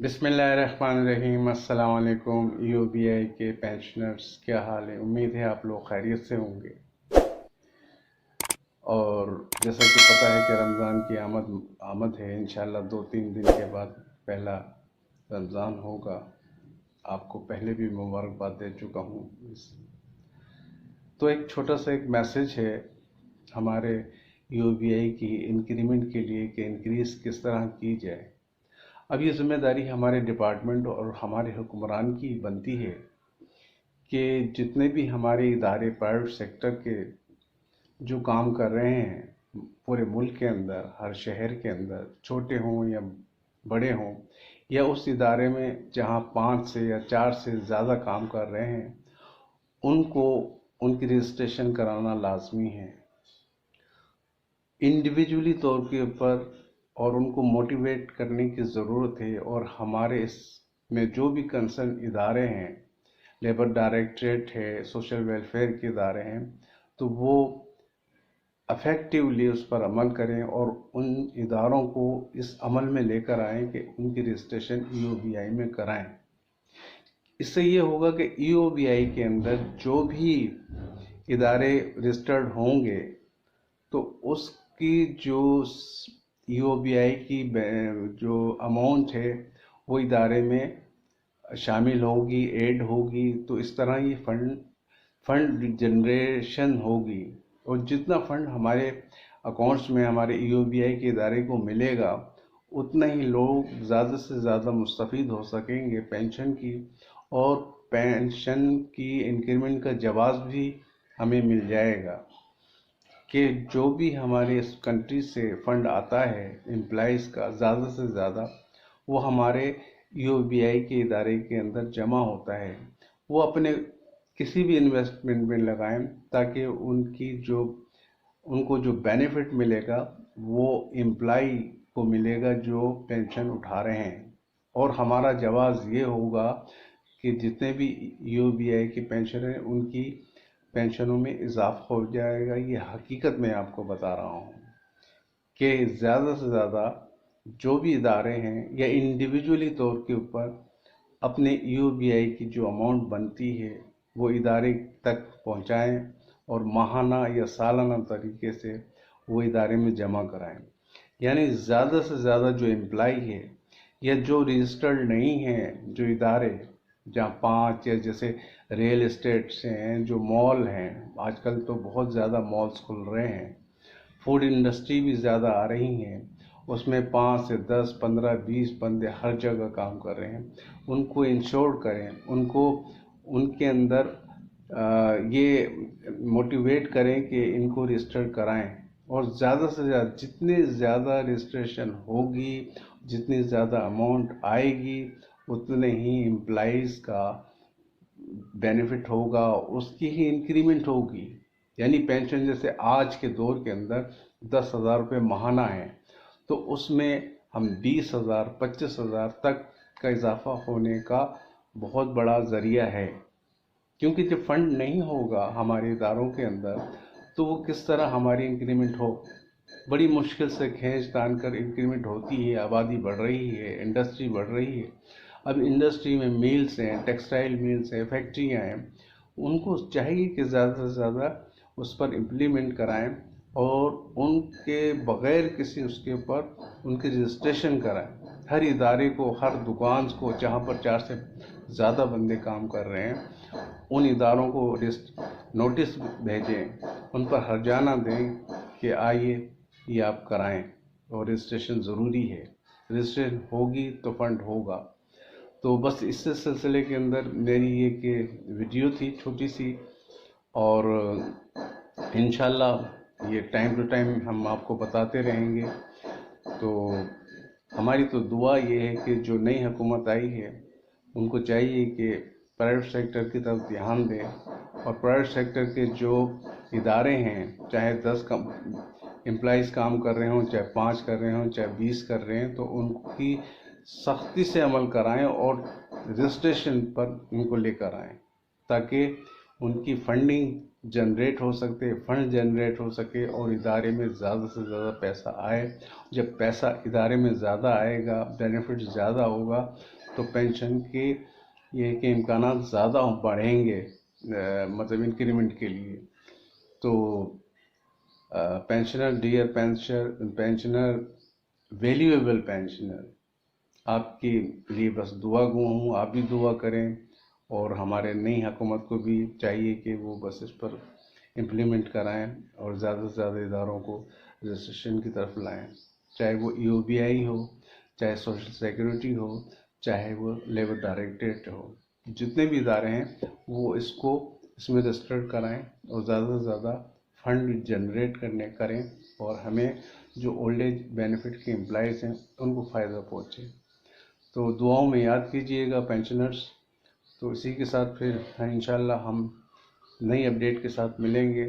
बिस्मिल्लाहिर्रहमानिर्रहीम। अस्सलाम वालेकुम। यूबीआई के पेंशनर्स, क्या हाल है? उम्मीद है आप लोग खैरियत से होंगे। और जैसा कि पता है कि रमज़ान की आमद है। इंशाल्लाह 2-3 दिन के बाद पहला रमज़ान होगा। आपको पहले भी मुबारकबाद दे चुका हूँ। तो एक छोटा सा एक मैसेज है हमारे यूबीआई की इंक्रीमेंट के लिए कि इंक्रीज़ किस तरह की जाए। अब ये जिम्मेदारी हमारे डिपार्टमेंट और हमारे हुक्मरान की बनती है कि जितने भी हमारे इदारे प्राइवेट सेक्टर के जो काम कर रहे हैं पूरे मुल्क के अंदर, हर शहर के अंदर, छोटे हों या बड़े हों, या उस इदारे में जहां 5 से या 4 से ज़्यादा काम कर रहे हैं, उनको उनकी रजिस्ट्रेशन कराना लाजमी है इंडिविजुअली तौर के ऊपर। और उनको मोटिवेट करने की ज़रूरत है। और हमारे इसमें जो भी कंसर्न इदारे हैं, लेबर डायरेक्टरेट है, सोशल वेलफेयर के इदारे हैं, तो वो अफेक्टिवली उस पर अमल करें और उन इदारों को इस अमल में लेकर आएँ कि उनकी रजिस्ट्रेशन ईओबीआई में कराएं। इससे ये होगा कि ईओबीआई के अंदर जो भी इदारे रजिस्टर्ड होंगे तो उसकी जो ईओबीआई की जो अमाउंट है वो इदारे में शामिल होगी, ऐड होगी। तो इस तरह ये फंड जनरेशन होगी। और जितना फंड हमारे अकाउंट्स में हमारे ईओबीआई के इदारे को मिलेगा, उतना ही लोग ज़्यादा से ज़्यादा मुस्तफ़ीद हो सकेंगे पेंशन की। और पेंशन की इंक्रीमेंट का जवाब भी हमें मिल जाएगा कि जो भी हमारे इस कंट्री से फंड आता है एम्प्लॉइज़ का, ज़्यादा से ज़्यादा वो हमारे ईओबीआई के इदारे के अंदर जमा होता है। वो अपने किसी भी इन्वेस्टमेंट में लगाएं ताकि उनको जो बेनिफिट मिलेगा वो एम्प्लॉय को मिलेगा जो पेंशन उठा रहे हैं। और हमारा जवाब ये होगा कि जितने भी ईओबीआई के पेंशन हैं उनकी पेंशनों में इजाफा हो जाएगा। ये हकीकत मैं आपको बता रहा हूँ कि ज़्यादा से ज़्यादा जो भी इदारे हैं या इंडिविजुअली तौर के ऊपर अपने ईओबीआई की जो अमाउंट बनती है वो इदारे तक पहुँचाएँ और माहाना या सालाना तरीके से वो इदारे में जमा कराएं। यानी ज़्यादा से ज़्यादा जो एम्प्लॉय है या जो रजिस्टर्ड नहीं है, जो इदारे जहाँ 5 या जैसे रियल एस्टेट्स हैं, जो मॉल हैं, आजकल तो बहुत ज़्यादा मॉल्स खुल रहे हैं, फूड इंडस्ट्री भी ज़्यादा आ रही हैं, उसमें 5 से 10, 15, 20 बंदे हर जगह काम कर रहे हैं। उनको इंश्योर करें, उनको उनके अंदर ये मोटिवेट करें कि इनको रजिस्टर कराएं। और ज़्यादा से ज़्यादा जितनी ज़्यादा रजिस्ट्रेशन होगी, जितनी ज़्यादा अमाउंट आएगी, उतने ही एम्प्लॉइज़ का बेनिफिट होगा, उसकी ही इंक्रीमेंट होगी। यानी पेंशन जैसे आज के दौर के अंदर 10,000 रुपये माहाना है, तो उसमें हम 20,000, 25,000 तक का इजाफा होने का बहुत बड़ा ज़रिया है। क्योंकि जब फंड नहीं होगा हमारे इदारों के अंदर तो वो किस तरह हमारी इंक्रीमेंट हो। बड़ी मुश्किल से खींच तान कर इंक्रीमेंट होती है। आबादी बढ़ रही है, इंडस्ट्री बढ़ रही है। अब इंडस्ट्री में मिल्स हैं, टेक्सटाइल मिल्स हैं, फैक्ट्रियाँ हैं, उनको चाहिए कि ज़्यादा से ज़्यादा उस पर इम्प्लीमेंट कराएं और उनके बग़ैर किसी उसके ऊपर उनकी रजिस्ट्रेशन कराएं। हर इदारे को, हर दुकान को जहाँ पर 4 से ज़्यादा बंदे काम कर रहे हैं, उन इदारों को नोटिस भेजें, उन पर हर्जाना दें कि आइए ये आप कराएं और रजिस्ट्रेशन ज़रूरी है। रजिस्ट्रेशन होगी तो फंड होगा। तो बस इस सिलसिले के अंदर मेरी ये कि वीडियो थी छोटी सी। और इंशाल्लाह ये टाइम टू टाइम हम आपको बताते रहेंगे। तो हमारी तो दुआ ये है कि जो नई हुकूमत आई है उनको चाहिए कि प्राइवेट सेक्टर की तरफ ध्यान दें। और प्राइवेट सेक्टर के जो इदारे हैं, चाहे 10 एम्प्लॉइज़ काम कर रहे हों, चाहे 5 कर रहे हों, चाहे 20 कर रहे हैं, तो उनकी सख्ती से अमल कराएं और रजिस्ट्रेशन पर उनको लेकर आएं ताकि उनकी फंडिंग जनरेट हो सके, फंड जनरेट हो सके और इदारे में ज़्यादा से ज़्यादा पैसा आए। जब पैसा इदारे में ज़्यादा आएगा, बेनिफिट ज़्यादा होगा, تو پینشن کے یہ کہ امکانات زیادہ بڑھیں گے، مطلب انکریمنٹ کے لیے. تو pensioner dear pensioner valuable pensioner, آپ کے لیے بس دعا گو ہوں. آپ بھی دعا کریں، اور ہمارے نئی حکومت کو بھی چاہیے کہ وہ بس اس پر امپلیمنٹ کرائیں اور زیادہ سے زیادہ اداروں کو رجسٹریشن کی طرف لائیں، چاہے وہ EOBI ہو، چاہے سوشل سیکورٹی ہو، چاہے وہ لیبر ڈائریکٹریٹ ہو. جتنے بھی ادارے ہیں وہ اس میں رجسٹر کرائیں اور زیادہ سے زیادہ فنڈ جنریٹ کریں، اور ہمیں جو اولڈ ایج بینیفٹ کے امپلائیز ہیں ان کو فائدہ پہنچے. تو دعاؤں میں یاد کیجئے گا پینشنرز. تو اسی کے ساتھ پھر انشاءاللہ ہم نئی اپڈیٹ کے ساتھ ملیں گے.